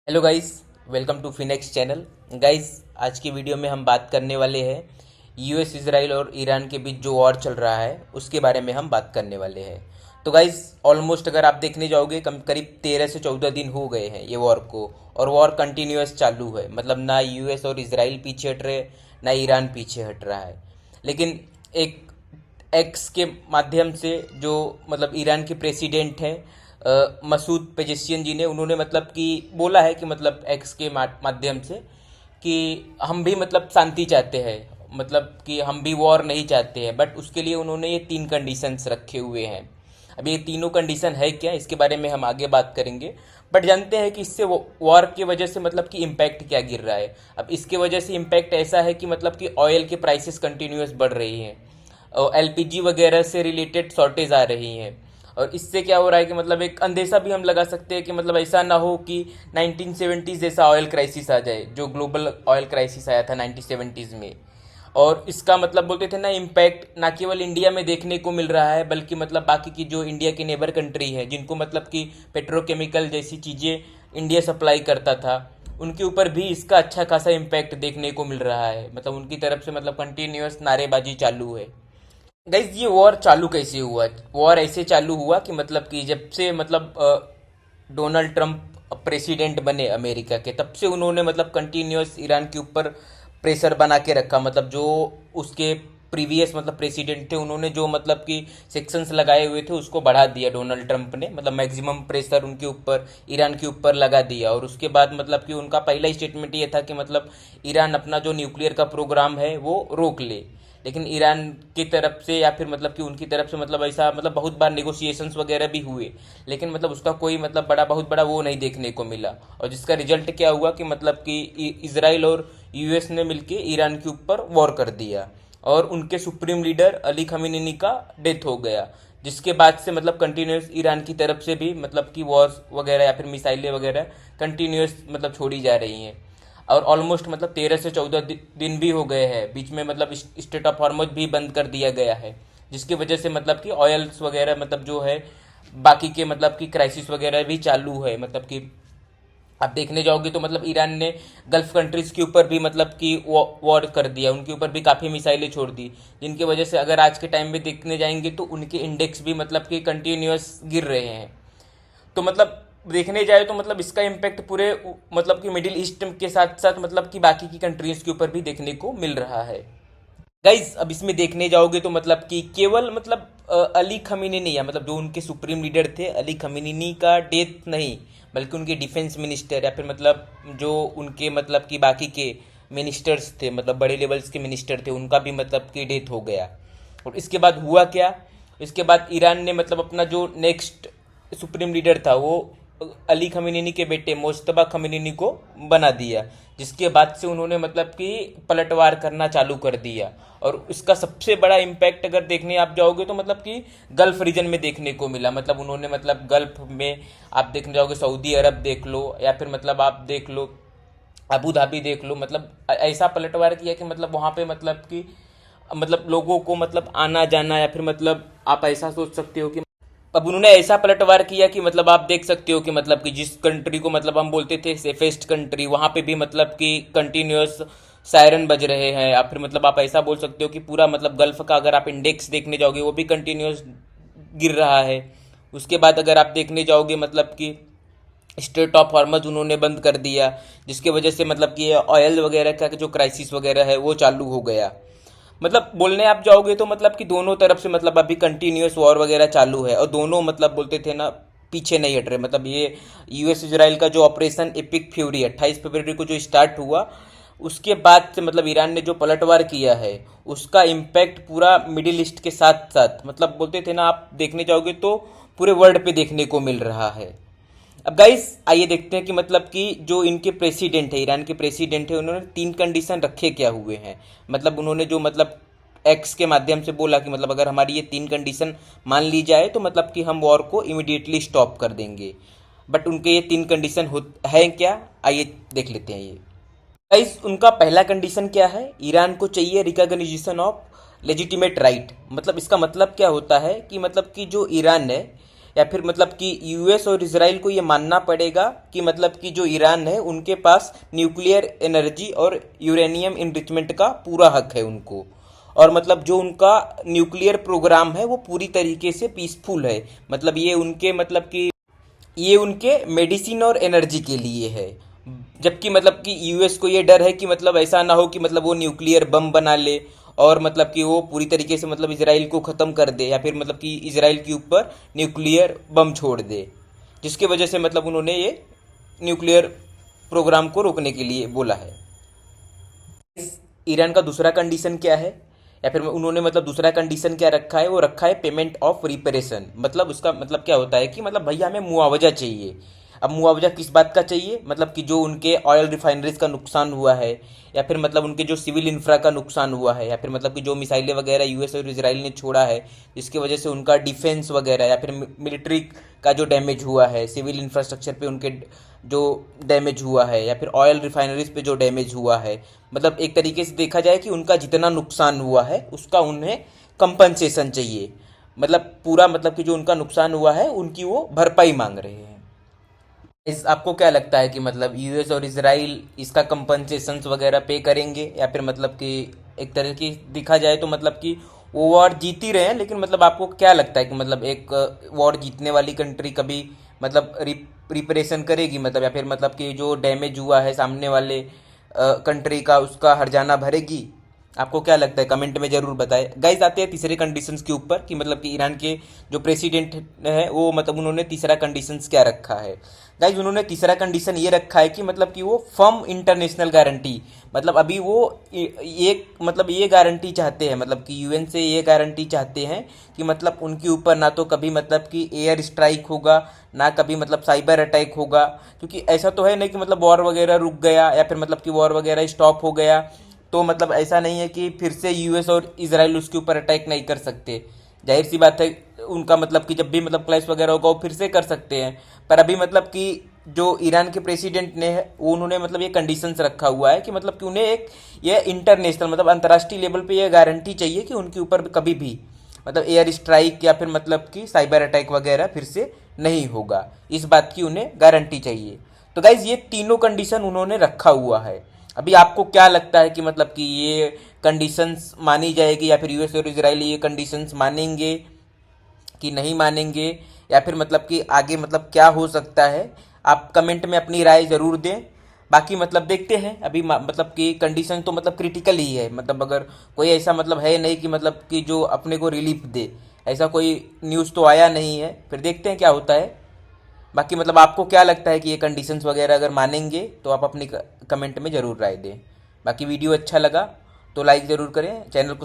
Hello guys, welcome to फिनेक्स channel. Guys, आज की वीडियो में हम बात करने वाले हैं यूएस, इजराइल और ईरान के बीच जो वॉर चल रहा है उसके बारे में हम बात करने वाले हैं। तो गाइस, ऑलमोस्ट अगर आप देखने जाओगे करीब 13 से 14 दिन हो गए हैं ये वॉर को, और वॉर कंटिन्यूअस चालू है। मतलब ना यूएस और इजराइल पीछे हट रहे, ना ईरान पीछे हट रहा है। लेकिन एक एक्स के माध्यम से जो मतलब ईरान के प्रेसिडेंट हैं मसूद पेजेशियन जी ने, उन्होंने मतलब कि बोला है कि मतलब एक्स के माध्यम से कि हम भी मतलब शांति चाहते हैं, मतलब कि हम भी वॉर नहीं चाहते हैं, बट उसके लिए उन्होंने ये 3 कंडीशंस रखे हुए हैं। अब ये तीनों कंडीशन है क्या, इसके बारे में हम आगे बात करेंगे। बट जानते हैं कि इससे वॉर की वजह से मतलब कि इम्पैक्ट क्या गिर रहा है। अब इसके वजह से इम्पैक्ट ऐसा है कि मतलब कि ऑयल के प्राइसेस कंटिन्यूस बढ़ रही हैं और एलपीजी वगैरह से रिलेटेड शॉर्टेज आ रही हैं। और इससे क्या हो रहा है कि मतलब एक अंदेशा भी हम लगा सकते हैं कि मतलब ऐसा ना हो कि 1970s जैसा ऑयल क्राइसिस आ जाए, जो ग्लोबल ऑयल क्राइसिस आया था 1970s में। और इसका मतलब बोलते थे ना, इम्पैक्ट ना केवल इंडिया में देखने को मिल रहा है, बल्कि मतलब बाकी की जो इंडिया की नेबर कंट्री है, जिनको मतलब कि पेट्रोकेमिकल जैसी चीज़ें इंडिया सप्लाई करता था, उनके ऊपर भी इसका अच्छा खासा इम्पैक्ट देखने को मिल रहा है। मतलब उनकी तरफ से मतलब कंटिन्यूअस नारेबाजी चालू है। गाइज, ये वॉर चालू कैसे हुआ? वॉर ऐसे चालू हुआ कि मतलब कि जब से मतलब डोनाल्ड ट्रंप प्रेसिडेंट बने अमेरिका के, तब से उन्होंने मतलब कंटिन्यूअस ईरान के ऊपर प्रेशर बना के रखा। मतलब जो उसके प्रीवियस मतलब प्रेसिडेंट थे, उन्होंने जो मतलब कि सेक्शंस लगाए हुए थे उसको बढ़ा दिया डोनाल्ड ट्रंप ने। मतलब मैक्सिमम प्रेशर उनके ऊपर, ईरान के ऊपर लगा दिया। और उसके बाद मतलब कि उनका पहला स्टेटमेंट ये था कि मतलब ईरान अपना जो न्यूक्लियर का प्रोग्राम है वो रोक ले। लेकिन ईरान की तरफ से या फिर मतलब कि उनकी तरफ से मतलब ऐसा मतलब बहुत बार नेगोशिएशंस वगैरह भी हुए, लेकिन मतलब उसका कोई मतलब बहुत बड़ा वो नहीं देखने को मिला। और जिसका रिजल्ट क्या हुआ कि मतलब कि इसराइल और यूएस ने मिलके ईरान के ऊपर वॉर कर दिया और उनके सुप्रीम लीडर अली खमीनी का डेथ हो गया। जिसके बाद से मतलब कंटिन्यूस ईरान की तरफ से भी मतलब कि वॉर्स वगैरह या फिर मिसाइलें वगैरह कंटिन्यूस मतलब छोड़ी जा रही हैं। और ऑलमोस्ट मतलब 13 से 14 दिन भी हो गए हैं। बीच में मतलब स्टेट ऑफ हॉर्मुज भी बंद कर दिया गया है, जिसकी वजह से मतलब कि ऑयल्स वगैरह मतलब जो है बाकी के मतलब कि क्राइसिस वगैरह भी चालू है। मतलब कि आप देखने जाओगे तो मतलब ईरान ने गल्फ कंट्रीज के ऊपर भी मतलब कि वॉर कर दिया, उनके ऊपर भी काफ़ी मिसाइलें छोड़ दी, जिनकी वजह से अगर आज के टाइम में देखने जाएंगे तो उनके इंडेक्स भी मतलब कि कंटिन्यूस गिर रहे हैं। तो मतलब देखने जाए तो मतलब इसका इम्पैक्ट पूरे मतलब कि मिडिल ईस्ट के साथ साथ मतलब कि बाकी की कंट्रीज के ऊपर भी देखने को मिल रहा है। गाइज, अब इसमें देखने जाओगे तो मतलब कि केवल मतलब अली खमीनी नहीं है, मतलब जो उनके सुप्रीम लीडर थे अली खमीनी का डेथ नहीं, बल्कि उनके डिफेंस मिनिस्टर या फिर मतलब जो उनके मतलब कि बाकी के मिनिस्टर्स थे, मतलब बड़े लेवल्स के मिनिस्टर थे, उनका भी मतलब कि डेथ हो गया। और इसके बाद हुआ क्या? इसके बाद ईरान ने मतलब अपना जो नेक्स्ट सुप्रीम लीडर था वो अली खमीनी के बेटे मोज्तबा खमीनी को बना दिया, जिसके बाद से उन्होंने मतलब कि पलटवार करना चालू कर दिया। और इसका सबसे बड़ा इम्पैक्ट अगर देखने आप जाओगे तो मतलब कि गल्फ रीजन में देखने को मिला। मतलब उन्होंने मतलब गल्फ में आप देखने जाओगे, सऊदी अरब देख लो या फिर मतलब आप देख लो अबू धाबी देख लो, मतलब ऐसा पलटवार किया कि मतलब वहाँ पे मतलब कि मतलब लोगों को मतलब आना जाना या फिर मतलब आप ऐसा सोच सकते हो कि अब उन्होंने ऐसा पलटवार किया कि मतलब आप देख सकते हो कि मतलब कि जिस कंट्री को मतलब हम बोलते थे सेफेस्ट कंट्री, वहाँ पे भी मतलब कि कंटिन्यूस सायरन बज रहे हैं। या फिर मतलब आप ऐसा बोल सकते हो कि पूरा मतलब गल्फ का अगर आप इंडेक्स देखने जाओगे वो भी कंटिन्यूस गिर रहा है। उसके बाद अगर आप देखने जाओगे मतलब कि स्ट्रेट ऑफ हॉर्मज उन्होंने बंद कर दिया, जिसके वजह से मतलब कि ऑयल वगैरह का जो क्राइसिस वगैरह है वो चालू हो गया। मतलब बोलने आप जाओगे तो मतलब कि दोनों तरफ से मतलब अभी कंटिन्यूस वॉर वगैरह चालू है और दोनों मतलब बोलते थे ना पीछे नहीं हट रहे। मतलब ये यूएस इजराइल का जो ऑपरेशन एपिक फ्यूरी 28 फरवरी को जो स्टार्ट हुआ, उसके बाद से मतलब ईरान ने जो पलटवार किया है उसका इम्पैक्ट पूरा मिडिल ईस्ट के साथ साथ मतलब बोलते थे ना आप देखने जाओगे तो पूरे वर्ल्ड पे देखने को मिल रहा है। अब गाइस, आइए देखते हैं कि मतलब कि जो इनके प्रेसिडेंट है, ईरान के प्रेसिडेंट है, उन्होंने 3 कंडीशन रखे क्या हुए हैं। मतलब उन्होंने जो मतलब एक्स के माध्यम से बोला कि मतलब अगर हमारी ये 3 कंडीशन मान ली जाए तो मतलब कि हम वॉर को इमिडिएटली स्टॉप कर देंगे। बट उनके ये 3 कंडीशन है क्या, आइए देख लेते हैं ये। गाइस, उनका पहला कंडीशन क्या है? ईरान को चाहिए रिकॉग्निशन ऑफ लेजिटिमेट राइट। मतलब इसका मतलब क्या होता है कि मतलब कि जो ईरान है या फिर मतलब कि यूएस और इसराइल को ये मानना पड़ेगा कि मतलब कि जो ईरान है उनके पास न्यूक्लियर एनर्जी और यूरेनियम इनरिचमेंट का पूरा हक है उनको, और मतलब जो उनका न्यूक्लियर प्रोग्राम है वो पूरी तरीके से पीसफुल है। मतलब ये उनके मेडिसिन और एनर्जी के लिए है। जबकि मतलब कि यूएस को ये डर है कि मतलब ऐसा ना हो कि मतलब वो न्यूक्लियर बम बना ले और मतलब कि वो पूरी तरीके से मतलब इसराइल को ख़त्म कर दे, या फिर मतलब कि इसराइल के ऊपर न्यूक्लियर बम छोड़ दे, जिसकी वजह से मतलब उन्होंने ये न्यूक्लियर प्रोग्राम को रोकने के लिए बोला है। ईरान का दूसरा कंडीशन क्या है, या फिर उन्होंने मतलब दूसरा कंडीशन क्या रखा है, वो रखा है पेमेंट ऑफ रिपेरेशन। मतलब उसका मतलब क्या होता है कि मतलब भैया हमें मुआवजा चाहिए। अब मुआवजा किस बात का चाहिए, मतलब कि जो उनके ऑयल रिफाइनरीज का नुकसान हुआ है, या फिर मतलब उनके जो सिविल इंफ्रा का नुकसान हुआ है, या फिर मतलब कि जो मिसाइलें वगैरह यूएस और इसराइल ने छोड़ा है जिसकी वजह से उनका डिफेंस वगैरह या फिर मिलिट्री का जो डैमेज हुआ है, सिविल इंफ्रास्ट्रक्चर पे उनके जो डैमेज हुआ है, या फिर ऑयल रिफाइनरीज पे जो डैमेज हुआ है, मतलब एक तरीके से देखा जाए कि उनका जितना नुकसान हुआ है उसका उन्हें कंपनसेशन चाहिए। मतलब पूरा मतलब कि जो उनका नुकसान हुआ है उनकी वो भरपाई मांग रहे हैं। इस आपको क्या लगता है कि मतलब यूएस और इसराइल इसका कंपनसेशंस वगैरह पे करेंगे, या फिर मतलब कि एक तरह की दिखा जाए तो मतलब कि वो वॉर जीत ही रहे हैं, लेकिन मतलब आपको क्या लगता है कि मतलब एक वॉर जीतने वाली कंट्री कभी मतलब रिपरेशन करेगी, मतलब या फिर मतलब कि जो डैमेज हुआ है सामने वाले कंट्री का उसका हर्जाना भरेगी? आपको क्या लगता है कमेंट में जरूर बताएं। गाइस आते हैं तीसरे कंडीशंस के ऊपर कि मतलब कि ईरान के जो प्रेसिडेंट है वो मतलब उन्होंने तीसरा कंडीशंस क्या रखा है। गाइस उन्होंने तीसरा कंडीशन ये रखा है कि मतलब कि वो फर्म इंटरनेशनल गारंटी, मतलब अभी वो ये गारंटी चाहते हैं, मतलब कि यूएन से ये गारंटी चाहते हैं कि मतलब उनके ऊपर ना तो कभी मतलब कि एयर स्ट्राइक होगा, ना कभी मतलब साइबर अटैक होगा। क्योंकि ऐसा तो है नहीं कि मतलब वॉर वगैरह रुक गया या फिर मतलब कि वॉर वगैरह स्टॉप हो गया तो मतलब ऐसा नहीं है कि फिर से यूएस और इसराइल उसके ऊपर अटैक नहीं कर सकते। जाहिर सी बात है उनका मतलब कि जब भी मतलब क्लैश वगैरह होगा वो फिर से कर सकते हैं। पर अभी मतलब कि जो ईरान के प्रेसिडेंट ने है वो उन्होंने मतलब ये कंडीशंस रखा हुआ है कि मतलब कि उन्हें एक ये इंटरनेशनल मतलब अंतर्राष्ट्रीय लेवल पे ये गारंटी चाहिए कि उनके ऊपर कभी भी मतलब एयर स्ट्राइक या फिर मतलब कि साइबर अटैक वगैरह फिर से नहीं होगा। इस बात की उन्हें गारंटी चाहिए। तो गाइज ये तीनों कंडीशन उन्होंने रखा हुआ है। अभी आपको क्या लगता है कि मतलब कि ये कंडीशंस मानी जाएगी, या फिर यूएस और इसराइल ये कंडीशंस मानेंगे कि नहीं मानेंगे, या फिर मतलब कि आगे मतलब क्या हो सकता है? आप कमेंट में अपनी राय ज़रूर दें। बाकी मतलब देखते हैं अभी मतलब कि कंडीशन तो मतलब क्रिटिकल ही है, मतलब अगर कोई ऐसा मतलब है नहीं कि मतलब कि जो अपने को रिलीफ दे, ऐसा कोई न्यूज़ तो आया नहीं है। फिर देखते हैं क्या होता है। बाकी मतलब आपको क्या लगता है कि ये कंडीशंस वगैरह अगर मानेंगे तो आप अपनी कमेंट में ज़रूर राय दें। बाकी वीडियो अच्छा लगा तो लाइक ज़रूर करें, चैनल को